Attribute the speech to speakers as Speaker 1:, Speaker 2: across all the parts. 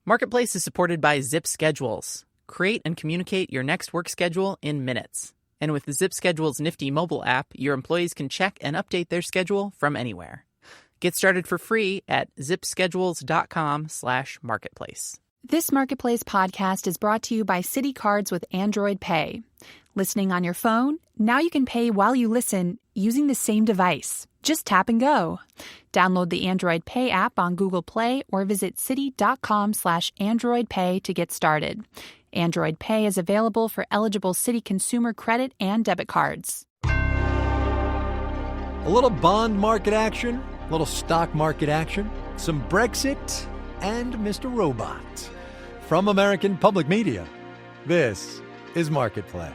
Speaker 1: Marketplace is supported by Zip Schedules. Create and communicate your next work schedule in minutes. And with the Zip Schedules nifty mobile app, your employees can check and update their schedule from anywhere. Get started for free at zipschedules.com/marketplace.
Speaker 2: This Marketplace podcast is brought to you by Citi Cards with Android Pay. Listening on your phone? Now you can pay while you listen using the same device. Just tap and go. Download the Android Pay app on Google Play or visit citi.com/androidpay to get started. Android Pay is available for eligible Citi consumer credit and debit cards.
Speaker 3: A little bond market action, a little stock market action, some Brexit, and Mr. Robot. From American Public Media, this is Marketplace.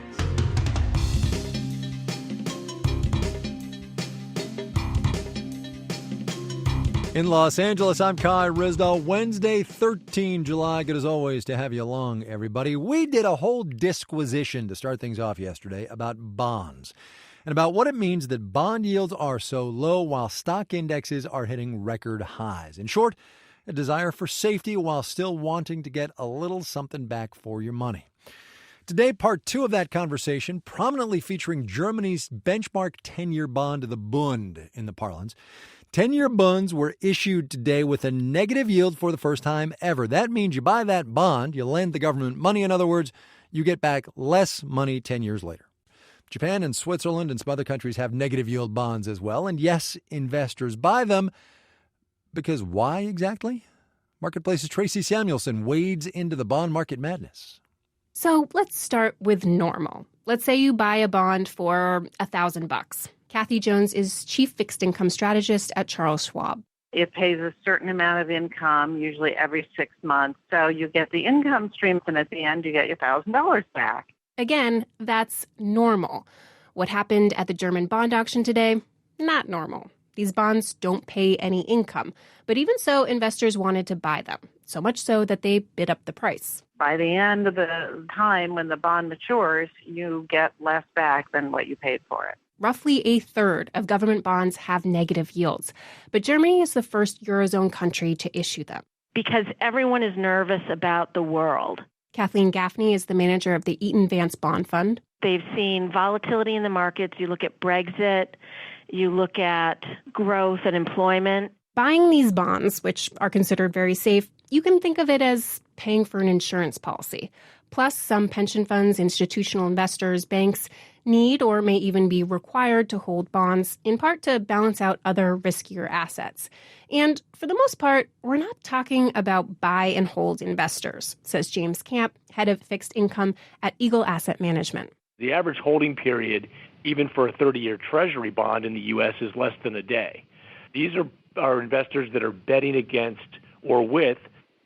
Speaker 3: In Los Angeles, I'm Kai Rizdal. Wednesday, 13 July. Good as always to have you along, everybody. We did a whole disquisition to start things off yesterday about bonds and about what it means that bond yields are so low while stock indexes are hitting record highs. In short, a desire for safety while still wanting to get a little something back for your money. Today, part two of that conversation, prominently featuring Germany's benchmark 10-year bond, the Bund in the parlance. 10-year bonds were issued today with a negative yield for the first time ever. That means you buy that bond, you lend the government money. In other words, you get back less money 10 years later. Japan and Switzerland and some other countries have negative yield bonds as well. And yes, investors buy them. Because why exactly? Marketplace's Tracy Samuelson wades into the bond market madness.
Speaker 4: So let's start with normal. Let's say you buy a bond for $1,000. Kathy Jones is chief fixed income strategist at Charles Schwab.
Speaker 5: It pays a certain amount of income, usually every 6 months. So you get the income streams, and at the end, you get your $1,000 back.
Speaker 4: Again, that's normal. What happened at the German bond auction today? Not normal. These bonds don't pay any income. But even so, investors wanted to buy them, so much so that they bid up the price.
Speaker 5: By the end of the time when the bond matures, you get less back than what you paid for it.
Speaker 4: Roughly a third of government bonds have negative yields. But Germany is the first Eurozone country to issue them.
Speaker 6: Because everyone is nervous about the world.
Speaker 4: Kathleen Gaffney is the manager of the Eaton Vance Bond Fund.
Speaker 6: They've seen volatility in the markets. You look at Brexit, you look at growth and employment.
Speaker 4: Buying these bonds, which are considered very safe, you can think of it as paying for an insurance policy. Plus, some pension funds, institutional investors, banks need or may even be required to hold bonds, in part to balance out other riskier assets. And for the most part, we're not talking about buy and hold investors, says James Camp, head of fixed income at Eagle Asset Management.
Speaker 7: The average holding period, even for a 30-year Treasury bond in the U.S., is less than a day. These are investors that are betting against or with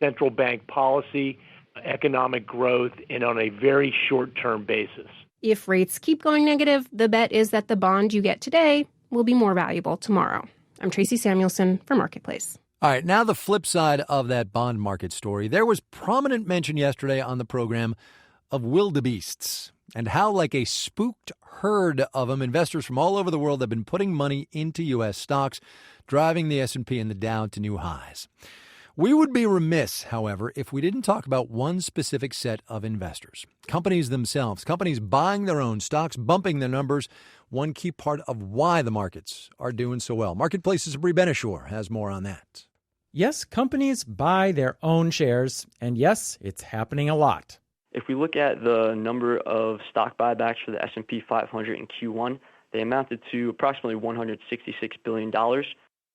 Speaker 7: central bank policy, economic growth, and on a very short-term basis.
Speaker 4: If rates keep going negative, the bet is that the bond you get today will be more valuable tomorrow. I'm Tracy Samuelson for Marketplace.
Speaker 3: All right, now the flip side of that bond market story. There was prominent mention yesterday on the program of wildebeests and how, like a spooked herd of them, investors from all over the world have been putting money into U.S. stocks, driving the S&P and the Dow to new highs. We would be remiss, however, if we didn't talk about one specific set of investors. Companies themselves, companies buying their own stocks, bumping their numbers, one key part of why the markets are doing so well. Marketplace's Brie Benishore has more on that.
Speaker 8: Yes, companies buy their own shares, and yes, it's happening a lot.
Speaker 9: If we look at the number of stock buybacks for the S&P 500 in Q1, they amounted to approximately $166 billion.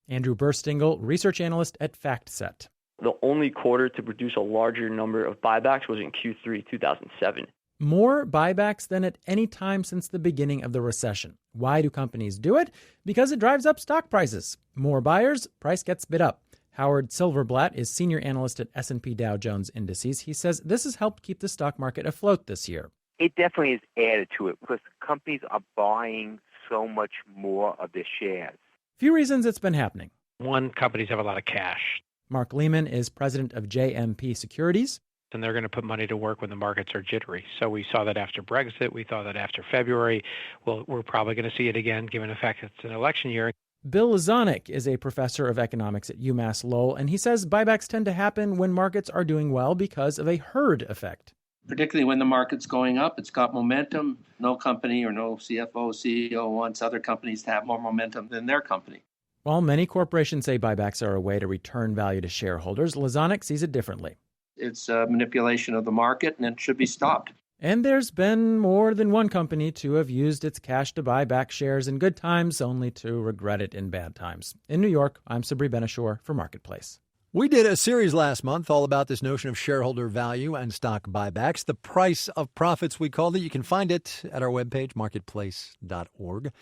Speaker 8: Andrew Burstingle, research analyst at FactSet.
Speaker 9: The only quarter to produce a larger number of buybacks was in Q3 2007.
Speaker 8: More buybacks than at any time since the beginning of the recession. Why do companies do it? Because it drives up stock prices. More buyers, price gets bid up. Howard Silverblatt is senior analyst at S&P Dow Jones Indices. He says this has helped keep the stock market afloat this year.
Speaker 10: It definitely has added to it because companies are buying so much more of their shares.
Speaker 8: Few reasons it's been happening.
Speaker 7: One, companies have a lot of cash.
Speaker 8: Mark Lehman is president of JMP Securities.
Speaker 7: And they're going to put money to work when the markets are jittery. So we saw that after Brexit. We saw that after February. Well, we're probably going to see it again, given the fact that it's an election year.
Speaker 8: Bill Lazanik is a professor of economics at UMass Lowell, and he says buybacks tend to happen when markets are doing well because of a herd effect.
Speaker 11: Particularly when the market's going up, it's got momentum. No company or no CFO, CEO wants other companies to have more momentum than their company.
Speaker 8: While many corporations say buybacks are a way to return value to shareholders, Lazanik sees it differently.
Speaker 11: It's a manipulation of the market, and it should be stopped.
Speaker 8: And there's been more than one company to have used its cash to buy back shares in good times, only to regret it in bad times. In New York, I'm Sabri Benashore for Marketplace.
Speaker 3: We did a series last month all about this notion of shareholder value and stock buybacks. The price of profits, we called it. You can find it at our webpage, marketplace.org.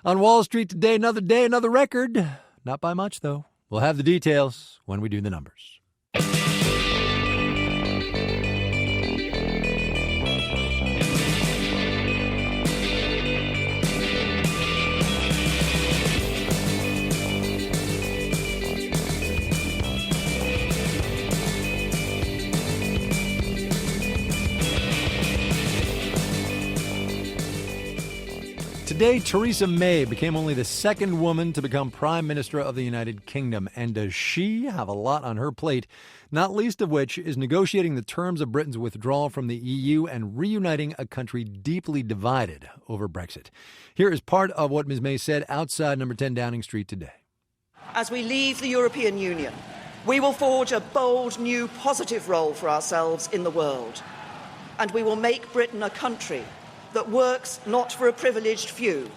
Speaker 3: On Wall Street today, another record. Not by much, though. We'll have the details when we do the numbers. Today, Theresa May became only the second woman to become Prime Minister of the United Kingdom. And does she have a lot on her plate, not least of which is negotiating the terms of Britain's withdrawal from the EU and reuniting a country deeply divided over Brexit. Here is part of what Ms. May said outside number 10 Downing Street today.
Speaker 12: As we leave the European Union, we will forge a bold, new, positive role for ourselves in the world. And we will make Britain a country that works not for a privileged few,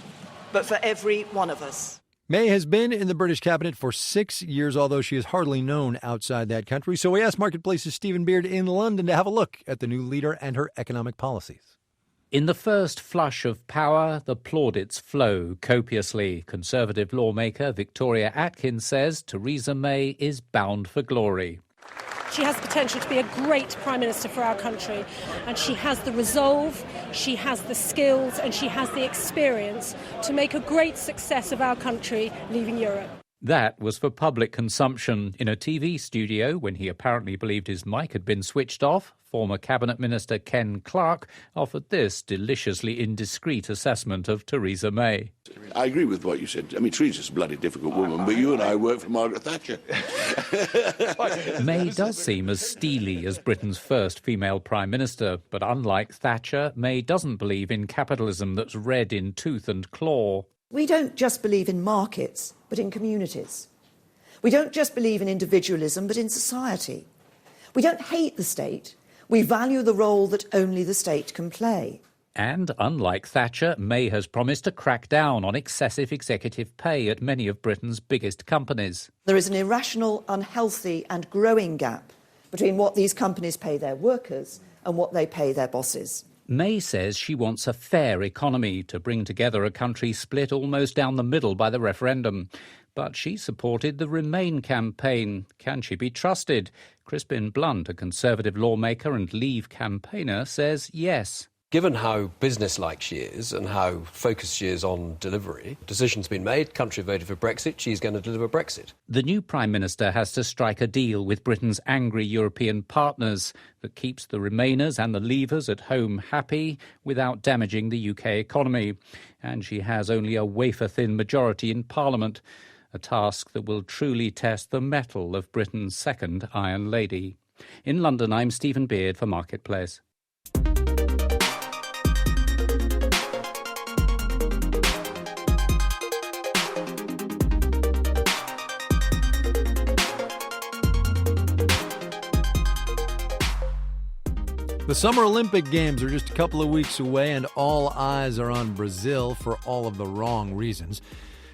Speaker 12: but for every one of us.
Speaker 3: May has been in the British cabinet for 6 years, although she is hardly known outside that country. So we asked Marketplace's Stephen Beard in London to have a look at the new leader and her economic policies.
Speaker 13: In the first flush of power, the plaudits flow copiously. Conservative lawmaker Victoria Atkins says Theresa May is bound for glory.
Speaker 14: She has the potential to be a great Prime Minister for our country, and she has the resolve, she has the skills, and she has the experience to make a great success of our country leaving Europe.
Speaker 13: That was for public consumption. In a TV studio, when he apparently believed his mic had been switched off, former Cabinet Minister Ken Clarke offered this deliciously indiscreet assessment of Theresa May.
Speaker 15: I agree with what you said. I mean, Theresa's a bloody difficult woman, but you and I work for Margaret Thatcher.
Speaker 13: May does seem as steely as Britain's first female Prime Minister, but unlike Thatcher, May doesn't believe in capitalism that's red in tooth and claw.
Speaker 12: We don't just believe in markets, but in communities. We don't just believe in individualism, but in society. We don't hate the state. We value the role that only the state can play.
Speaker 13: And, unlike Thatcher, May has promised to crack down on excessive executive pay at many of Britain's biggest companies.
Speaker 12: There is an irrational, unhealthy and growing gap between what these companies pay their workers and what they pay their bosses.
Speaker 13: May says she wants a fair economy to bring together a country split almost down the middle by the referendum. But she supported the Remain campaign. Can she be trusted? Crispin Blunt, a Conservative lawmaker and Leave campaigner, says yes.
Speaker 16: Given how businesslike she is and how focused she is on delivery, decision's been made, country voted for Brexit, she's going to deliver Brexit.
Speaker 13: The new Prime Minister has to strike a deal with Britain's angry European partners that keeps the Remainers and the Leavers at home happy without damaging the UK economy. And she has only a wafer-thin majority in Parliament, a task that will truly test the mettle of Britain's second Iron Lady. In London, I'm Stephen Beard for Marketplace.
Speaker 3: The Summer Olympic Games are just a couple of weeks away, and all eyes are on Brazil for all of the wrong reasons.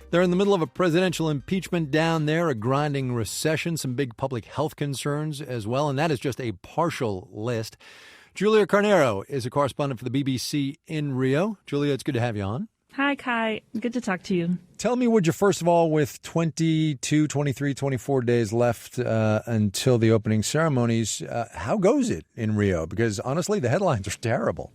Speaker 3: They're in the middle of a presidential impeachment down there, a grinding recession, some big public health concerns as well, and that is just a partial list. Julia Carneiro is a correspondent for the BBC in Rio. Julia, it's good to have you on.
Speaker 17: Hi, Kai. Good to talk to you.
Speaker 3: Tell me, would you, first of all, with 22, 23, 24 days left until the opening ceremonies, how goes it in Rio? Because, honestly, the headlines are terrible.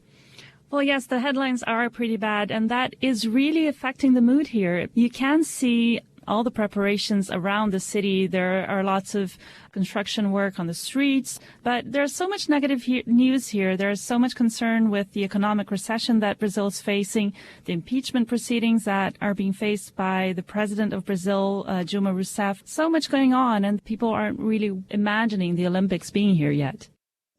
Speaker 17: Well, yes, the headlines are pretty bad, and that is really affecting the mood here. You can see all the preparations around the city. There are lots of construction work on the streets, but there's so much negative news here. There's so much concern with the economic recession that Brazil is facing, the impeachment proceedings that are being faced by the president of Brazil, Dilma Rousseff. So much going on, and people aren't really imagining the Olympics being here yet.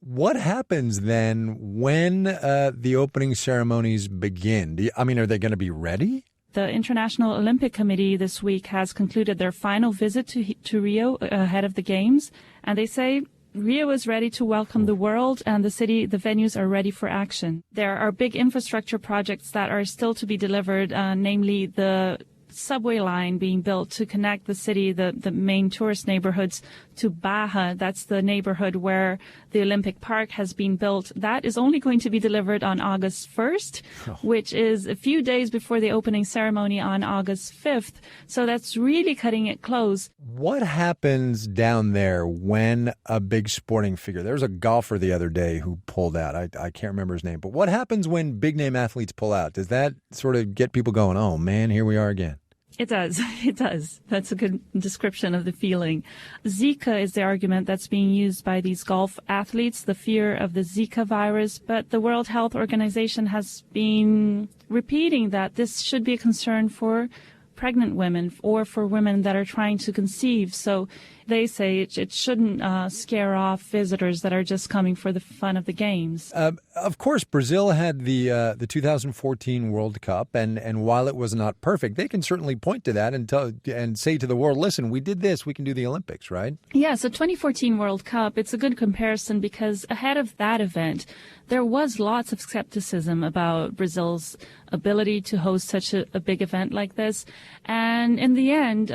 Speaker 3: What happens then when the opening ceremonies begin? Are they going to be ready?
Speaker 17: The International Olympic Committee this week has concluded their final visit to Rio ahead of the Games, and they say Rio is ready to welcome the world, and the venues are ready for action. There are big infrastructure projects that are still to be delivered, namely the subway line being built to connect the city, the main tourist neighborhoods, to Barra. That's the neighborhood where the Olympic Park has been built. That is only going to be delivered on August 1st, which is a few days before the opening ceremony on August 5th. So that's really cutting it close.
Speaker 3: What happens down there when a big sporting figure, there was a golfer the other day who pulled out. I can't remember his name, but what happens when big name athletes pull out? Does that sort of get people going, oh man, here we are again?
Speaker 17: It does. It does. That's a good description of the feeling. Zika is the argument that's being used by these golf athletes, the fear of the Zika virus. But the World Health Organization has been repeating that this should be a concern for pregnant women or for women that are trying to conceive. So they say it shouldn't scare off visitors that are just coming for the fun of the games.
Speaker 3: Of course, Brazil had the 2014 World Cup, and while it was not perfect, they can certainly point to that and say to the world, listen, we did this, we can do the Olympics, right? Yeah,
Speaker 17: so 2014 World Cup, it's a good comparison because ahead of that event, there was lots of skepticism about Brazil's ability to host such a big event like this. And in the end,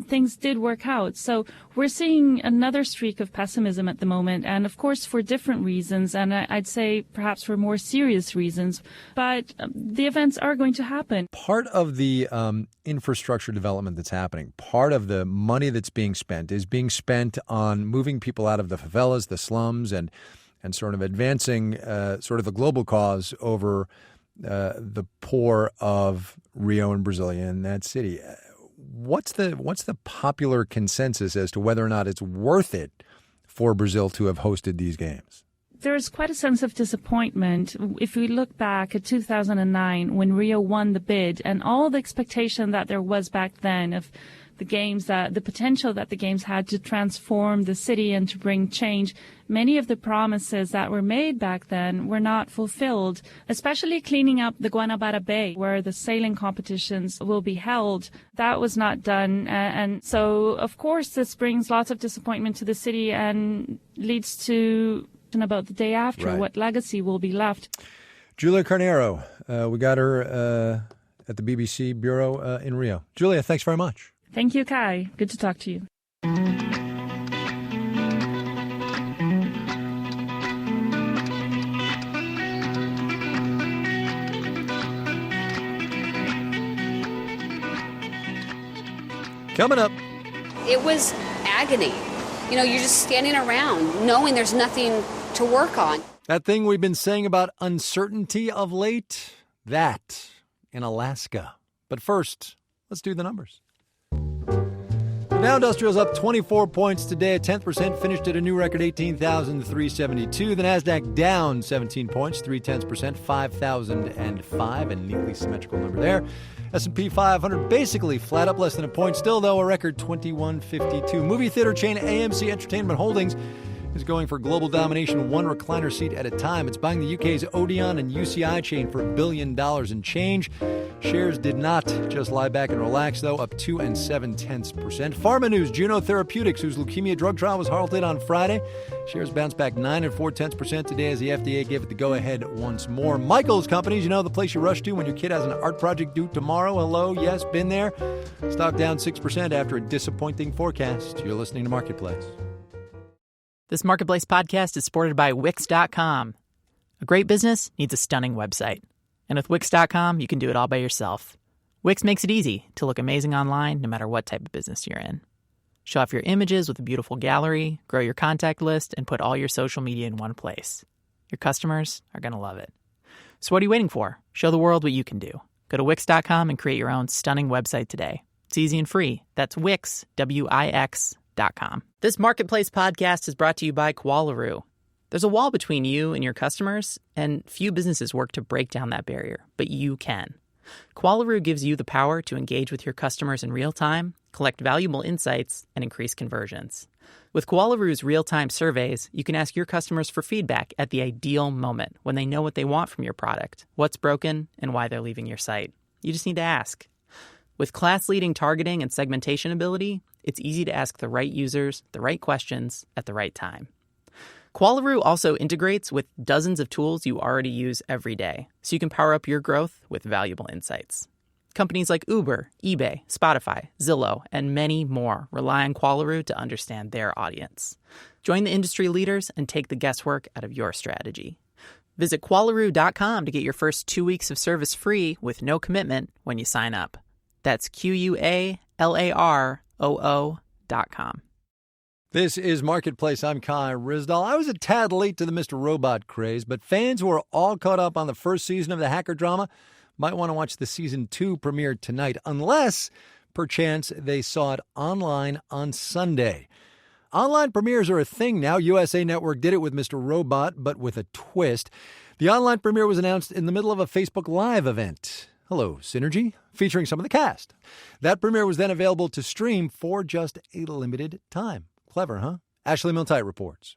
Speaker 17: things did work out. So we're seeing another streak of pessimism at the moment, and of course for different reasons, and I'd say perhaps for more serious reasons. But the events are going to happen.
Speaker 3: Part of the infrastructure development that's happening, part of the money that's being spent is being spent on moving people out of the favelas, the slums, and sort of advancing sort of the global cause over the poor of Rio and Brasilia in that city. What's the popular consensus as to whether or not it's worth it for Brazil to have hosted these games?
Speaker 17: There's quite a sense of disappointment. If we look back at 2009 when Rio won the bid and all the expectation that there was back then of the games, the potential that the games had to transform the city and to bring change, many of the promises that were made back then were not fulfilled, especially cleaning up the Guanabara Bay where the sailing competitions will be held. That was not done. And so, of course, this brings lots of disappointment to the city and leads to about the day after, right, what legacy will be left.
Speaker 3: Julia Carneiro, we got her at the BBC Bureau in Rio. Julia, thanks very much.
Speaker 17: Thank you, Kai. Good to talk to you.
Speaker 3: Coming up.
Speaker 18: It was agony. You know, you're just standing around knowing there's nothing to work on.
Speaker 3: That thing we've been saying about uncertainty of late, that in Alaska. But first, let's do the numbers. The Dow Industrial's up 24 points today, at 10%, finished at a new record 18,372. The Nasdaq down 17 points, 0.3%, 5,005, a neatly symmetrical number there. S&P 500 basically flat, up less than a point. Still, though, a record 2152. Movie theater chain AMC Entertainment Holdings is going for global domination, one recliner seat at a time. It's buying the UK's Odeon and UCI chain for $1 billion and change. Shares did not just lie back and relax, though, up 2 7/10%. Pharma news, Juno Therapeutics, whose leukemia drug trial was halted on Friday. Shares bounced back 9 4/10% today as the FDA gave it the go-ahead once more. Michael's Companies, you know, the place you rush to when your kid has an art project due tomorrow. Hello, yes, been there. Stock down 6% after a disappointing forecast. You're listening to Marketplace.
Speaker 1: This Marketplace podcast is supported by Wix.com. A great business needs a stunning website. And with Wix.com, you can do it all by yourself. Wix makes it easy to look amazing online no matter what type of business you're in. Show off your images with a beautiful gallery, grow your contact list, and put all your social media in one place. Your customers are going to love it. So what are you waiting for? Show the world what you can do. Go to Wix.com and create your own stunning website today. It's easy and free. That's Wix, Wix.com. This Marketplace podcast is brought to you by Qualaroo. There's a wall between you and your customers, and few businesses work to break down that barrier, but you can. Qualaroo gives you the power to engage with your customers in real time, collect valuable insights, and increase conversions. With Qualaroo's real-time surveys, you can ask your customers for feedback at the ideal moment when they know what they want from your product, what's broken, and why they're leaving your site. You just need to ask. With class-leading targeting and segmentation ability, it's easy to ask the right users the right questions at the right time. Qualaroo also integrates with dozens of tools you already use every day, so you can power up your growth with valuable insights. Companies like Uber, eBay, Spotify, Zillow, and many more rely on Qualaroo to understand their audience. Join the industry leaders and take the guesswork out of your strategy. Visit Qualaroo.com to get your first 2 weeks of service free with no commitment when you sign up. That's QUALAROO.com.
Speaker 3: This is Marketplace. I'm Kai Ryssdal. I was a tad late to the Mr. Robot craze, but fans who are all caught up on the first season of the hacker drama might want to watch the Season 2 premiere tonight, unless, perchance, they saw it online on Sunday. Online premieres are a thing now. USA Network did it with Mr. Robot, but with a twist. The online premiere was announced in the middle of a Facebook Live event. Hello, Synergy, featuring some of the cast. That premiere was then available to stream for just a limited time. Clever, huh? Ashley Miltight reports.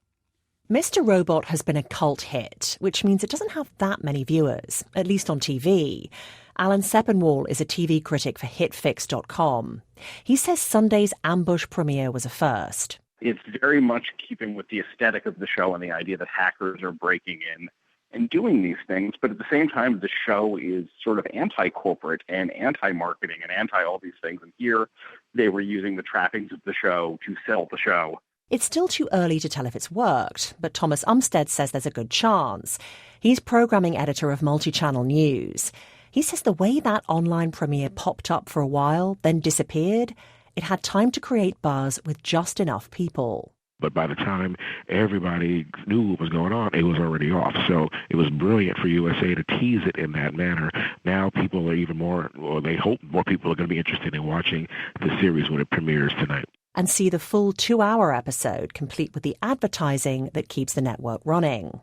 Speaker 19: Mr. Robot has been a cult hit, which means it doesn't have that many viewers, at least on TV. Alan Sepinwall is a TV critic for HitFix.com. He says Sunday's ambush premiere was a first.
Speaker 20: It's very much keeping with the aesthetic of the show and the idea that hackers are breaking in and doing these things, but at the same time, the show is sort of anti-corporate and anti-marketing and anti all these things. And here they were using the trappings of the show to sell the show.
Speaker 19: It's still too early to tell if it's worked, but Thomas Umstead says there's a good chance. He's programming editor of Multichannel News. He says the way that online premiere popped up for a while, then disappeared, it had time to create buzz with just enough people.
Speaker 21: But by the time everybody knew what was going on, it was already off. So it was brilliant for USA to tease it in that manner. Now people are even more, or they hope more people are going to be interested in watching the series when it premieres tonight.
Speaker 19: And see the full 2-hour episode, complete with the advertising that keeps the network running.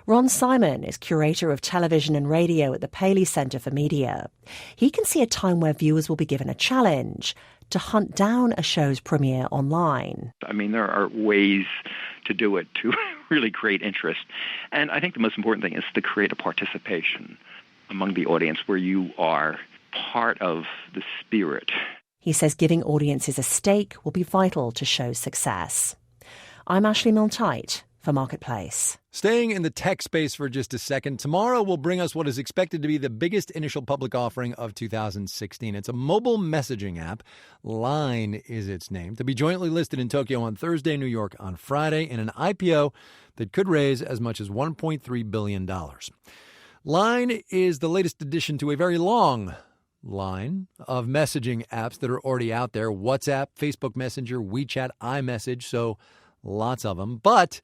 Speaker 19: Ron Simon is curator of television and radio at the Paley Center for Media. He can see a time where viewers will be given a challenge to hunt down a show's premiere online.
Speaker 22: I mean, there are ways to do it to really create interest. And I think the most important thing is to create a participation among the audience where you are part of the spirit.
Speaker 19: He says giving audiences a stake will be vital to show's success. I'm Ashley Miltight for Marketplace.
Speaker 3: Staying in the tech space for just a second, tomorrow will bring us what is expected to be the biggest initial public offering of 2016. It's a mobile messaging app. Line is its name, to be jointly listed in Tokyo on Thursday, New York on Friday, in an IPO that could raise as much as $1.3 billion. Line is the latest addition to a very long line of messaging apps that are already out there. WhatsApp, Facebook Messenger, WeChat, iMessage, so lots of them. But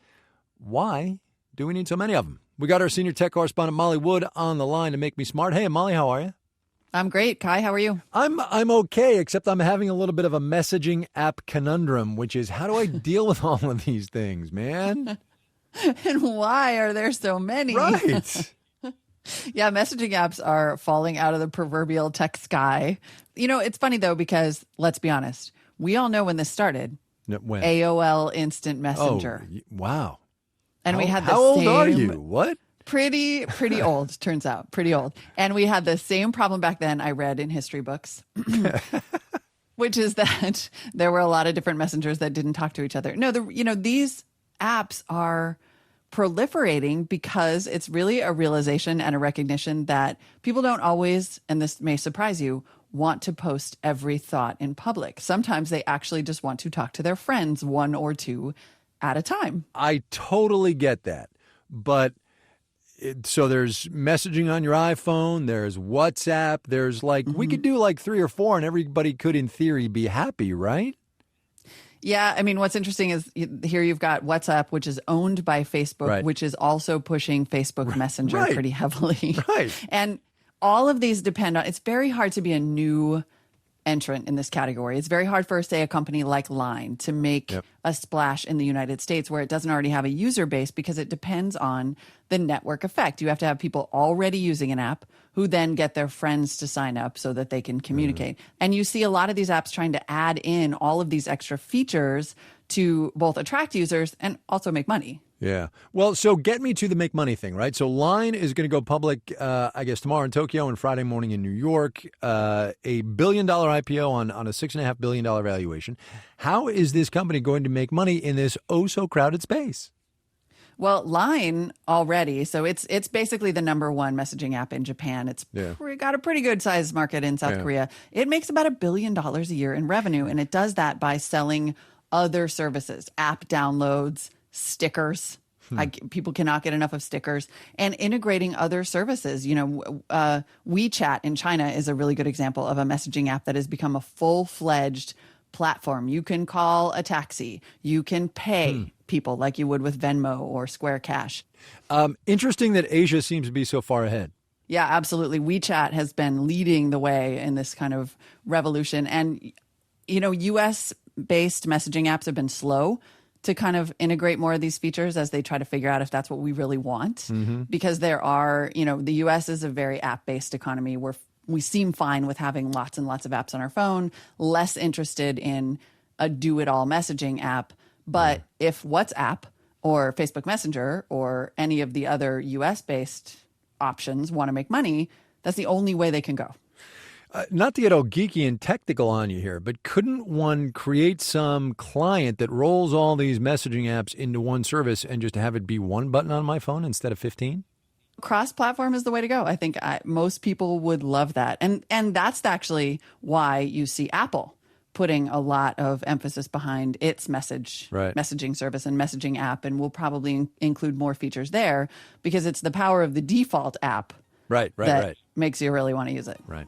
Speaker 3: why do we need so many of them? We got our senior tech correspondent Molly Wood on the line to make me smart. Hey, Molly, how are you?
Speaker 23: I'm great. Kai, how are you?
Speaker 3: I'm okay, except I'm having a little bit of a messaging app conundrum, which is how do I deal with all of these things, man?
Speaker 23: And why are there so many?
Speaker 3: Right.
Speaker 23: Yeah, messaging apps are falling out of the proverbial tech sky. You know, it's funny, though, because let's be honest. We all know when this started.
Speaker 3: When?
Speaker 23: AOL Instant Messenger.
Speaker 3: Oh, wow.
Speaker 23: And we had the
Speaker 3: How
Speaker 23: same...
Speaker 3: old are you? What?
Speaker 23: Pretty old, turns out. Pretty old. And we had the same problem back then I read in history books, which is that there were a lot of different messengers that didn't talk to each other. No, these apps are proliferating because it's really a realization and a recognition that people don't always, and this may surprise you, want to post every thought in public. Sometimes they actually just want to talk to their friends, one or two at a time.
Speaker 3: I totally get that. But so there's messaging on your iPhone, there's WhatsApp, there's we could do 3 or 4 and everybody could in theory be happy, right?
Speaker 23: Yeah, I mean, what's interesting is here you've got WhatsApp, which is owned by Facebook,
Speaker 3: right,
Speaker 23: which is also pushing Facebook Messenger
Speaker 3: right,
Speaker 23: pretty heavily.
Speaker 3: Right.
Speaker 23: And all of these depend on, it's very hard to be a new entrant in this category. It's very hard for, say, a company like Line to make a splash in the United States where it doesn't already have a user base because it depends on the network effect. You have to have people already using an app who then get their friends to sign up so that they can communicate. And you see a lot of these apps trying to add in all of these extra features to both attract users and also make money.
Speaker 3: Yeah. Well, so get me to the make money thing, right? So Line is going to go public, I guess, tomorrow in Tokyo and Friday morning in New York. A $1 billion IPO on a $6.5 billion valuation. How is this company going to make money in this oh-so-crowded space?
Speaker 23: Well, Line already, so it's basically the number one messaging app in Japan. It's got a pretty good size market in South Korea. It makes about $1 billion a year in revenue, and it does that by selling other services, app downloads, stickers. People cannot get enough of stickers, and integrating other services. WeChat in China is a really good example of a messaging app that has become a full-fledged platform. You can call a taxi. You can pay people like you would with Venmo or Square Cash.
Speaker 3: Interesting that Asia seems to be so far ahead.
Speaker 23: Yeah, absolutely. WeChat has been leading the way in this kind of revolution. And, U.S.-based messaging apps have been slow to kind of integrate more of these features as they try to figure out if that's what we really want. Because there are, the U.S. is a very app-based economy where we seem fine with having lots and lots of apps on our phone, less interested in a do-it-all messaging app. But if WhatsApp or Facebook Messenger or any of the other US-based options want to make money, that's the only way they can go.
Speaker 3: Not to get all geeky and technical on you here, but couldn't one create some client that rolls all these messaging apps into one service and just have it be one button on my phone instead of 15?
Speaker 23: Cross-platform is the way to go. I think most people would love that. And that's actually why you see Apple putting a lot of emphasis behind its messaging service and messaging app, and we'll probably include more features there because it's the power of the default app that makes you really want to use it.
Speaker 3: Right.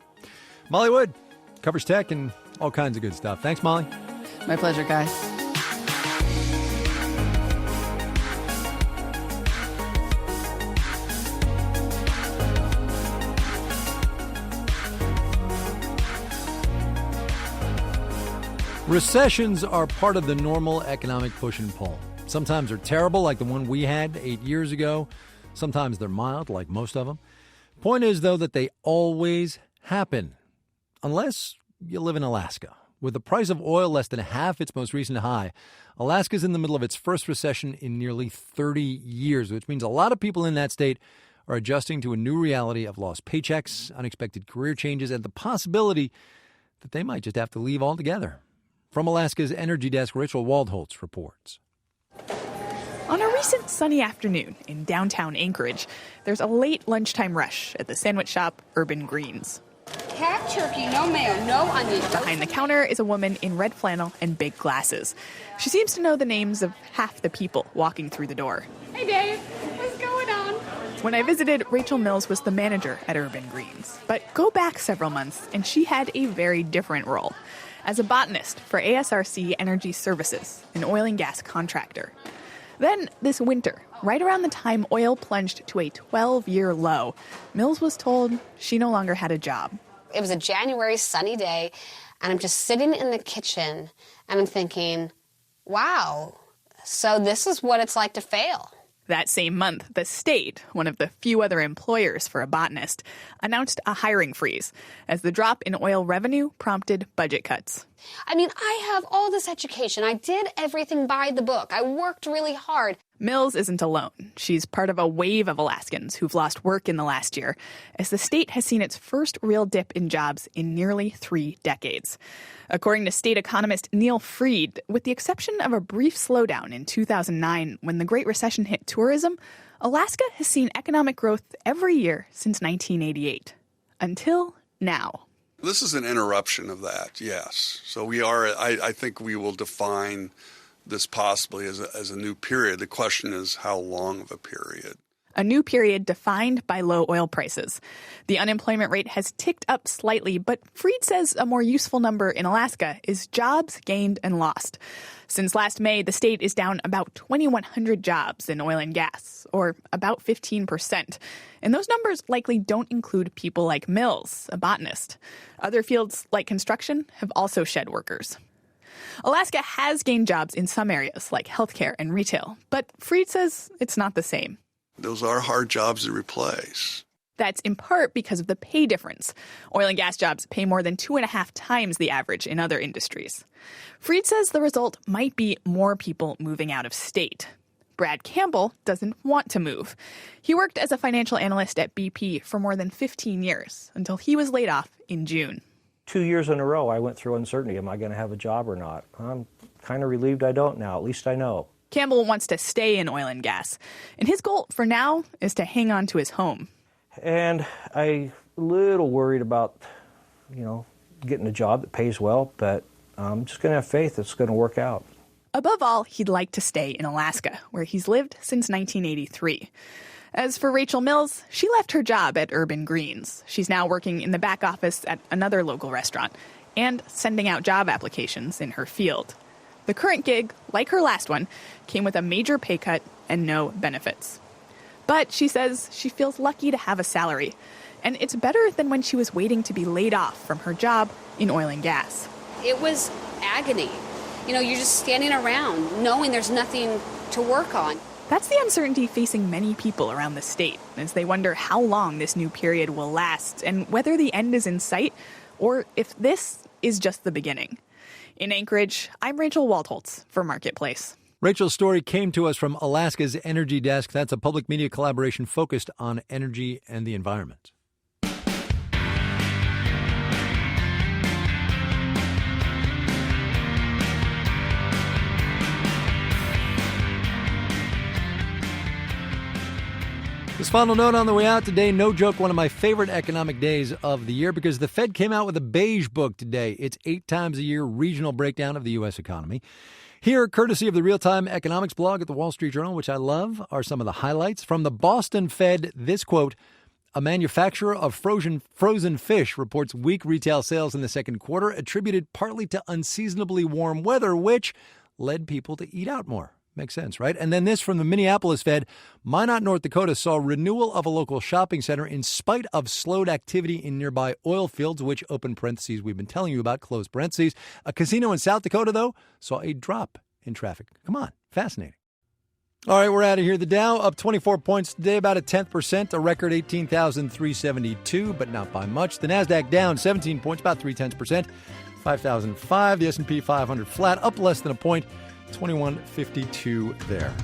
Speaker 3: Molly Wood covers tech and all kinds of good stuff. Thanks, Molly.
Speaker 23: My pleasure, guys.
Speaker 3: Recessions are part of the normal economic push and pull. Sometimes they're terrible, like the one we had 8 years ago. Sometimes they're mild, like most of them. Point is, though, that they always happen. Unless you live in Alaska. With the price of oil less than half its most recent high, Alaska's in the middle of its first recession in nearly 30 years, which means a lot of people in that state are adjusting to a new reality of lost paychecks, unexpected career changes, and the possibility that they might just have to leave altogether. From Alaska's Energy Desk, Rachel Waldholtz reports.
Speaker 2: On a recent sunny afternoon in downtown Anchorage, there's a late lunchtime rush at the sandwich shop Urban Greens.
Speaker 18: Half turkey, no mayo, no onion.
Speaker 2: Behind the counter is a woman in red flannel and big glasses. She seems to know the names of half the people walking through the door.
Speaker 18: Hey, Dave. What's going on?
Speaker 2: When I visited, Rachel Mills was the manager at Urban Greens. But go back several months, and she had a very different role. As a botanist for ASRC Energy Services, an oil and gas contractor. Then, this winter, right around the time oil plunged to a 12-year low, Mills was told she no longer had a job.
Speaker 18: It was a January sunny day, and I'm just sitting in the kitchen, and I'm thinking, wow, so this is what it's like to fail.
Speaker 2: That same month, the state, one of the few other employers for a botanist, announced a hiring freeze as the drop in oil revenue prompted budget cuts.
Speaker 18: I mean, I have all this education. I did everything by the book. I worked really hard.
Speaker 2: Mills isn't alone. She's part of a wave of Alaskans who've lost work in the last year, as the state has seen its first real dip in jobs in nearly 3 decades. According to state economist Neil Fried, with the exception of a brief slowdown in 2009 when the Great Recession hit tourism, Alaska has seen economic growth every year since 1988. Until now.
Speaker 5: This is an interruption of that, yes. So we are, I think we will define this possibly as a new period. The question is how long of a period.
Speaker 2: a new period defined by low oil prices. The unemployment rate has ticked up slightly, but Fried says a more useful number in Alaska is jobs gained and lost. Since last May, the state is down about 2,100 jobs in oil and gas, or about 15%. And those numbers likely don't include people like Mills, a botanist. Other fields like construction have also shed workers. Alaska has gained jobs in some areas like healthcare and retail, but Fried says it's not the same.
Speaker 5: Those are hard jobs to replace.
Speaker 2: That's in part because of the pay difference. Oil and gas jobs pay more than 2.5 times the average in other industries. Fried says the result might be more people moving out of state. Brad Campbell doesn't want to move. He worked as a financial analyst at BP for more than 15 years until he was laid off in June.
Speaker 4: 2 years in a row, I went through uncertainty. Am I going to have a job or not? I'm kind of relieved I don't now. At least I know.
Speaker 2: Campbell wants to stay in oil and gas, and his goal for now is to hang on to his home.
Speaker 4: And I'm a little worried about, getting a job that pays well, but I'm just going to have faith it's going to work out.
Speaker 2: Above all, he'd like to stay in Alaska, where he's lived since 1983. As for Rachel Mills, she left her job at Urban Greens. She's now working in the back office at another local restaurant and sending out job applications in her field. The current gig, like her last one, came with a major pay cut and no benefits. But she says she feels lucky to have a salary, and it's better than when she was waiting to be laid off from her job in oil and gas.
Speaker 18: It was agony. You're just standing around knowing there's nothing to work on.
Speaker 2: That's the uncertainty facing many people around the state as they wonder how long this new period will last and whether the end is in sight or if this is just the beginning. In Anchorage, I'm Rachel Waldholtz for Marketplace.
Speaker 3: Rachel's story came to us from Alaska's Energy Desk. That's a public media collaboration focused on energy and the environment. This final note on the way out today, no joke, one of my favorite economic days of the year because the Fed came out with a beige book today. It's 8 times a year regional breakdown of the U.S. economy. Here, courtesy of the real-time economics blog at the Wall Street Journal, which I love, are some of the highlights. From the Boston Fed, this quote, a manufacturer of frozen fish reports weak retail sales in the second quarter, attributed partly to unseasonably warm weather, which led people to eat out more. Makes sense, right? And then this from the Minneapolis Fed. Minot, North Dakota saw renewal of a local shopping center in spite of slowed activity in nearby oil fields, which, open parentheses, we've been telling you about, close parentheses. A casino in South Dakota, though, saw a drop in traffic. Come on, fascinating. All right, we're out of here. The Dow up 24 points today, about a 0.1%, a record 18,372, but not by much. The Nasdaq down 17 points, about 0.3%, 5,005. The S&P 500 flat, up less than a point. 2152 there.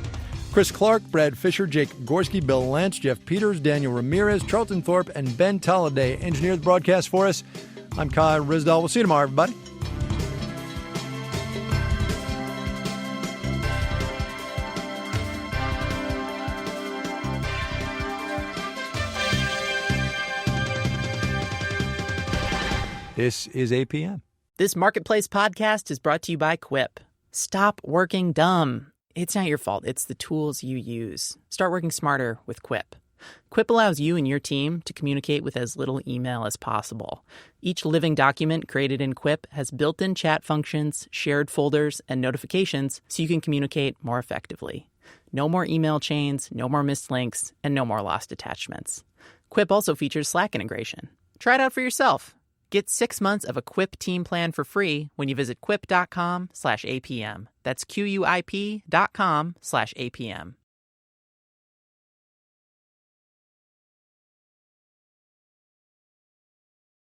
Speaker 3: Chris Clark, Brad Fisher, Jake Gorski, Bill Lance, Jeff Peters, Daniel Ramirez, Charlton Thorpe, and Ben Tolliday engineered the broadcast for us. I'm Kai Risdall. We'll see you tomorrow, everybody. This is APM.
Speaker 1: This Marketplace podcast is brought to you by Quip. Stop working dumb. It's not your fault. It's the tools you use. Start working smarter with Quip. Quip allows you and your team to communicate with as little email as possible. Each living document created in Quip has built-in chat functions, shared folders, and notifications so you can communicate more effectively. No more email chains, no more missed links, and no more lost attachments. Quip also features Slack integration. Try it out for yourself. Get 6 months of a Quip team plan for free when you visit quip.com/APM. That's QUIP.com/APM.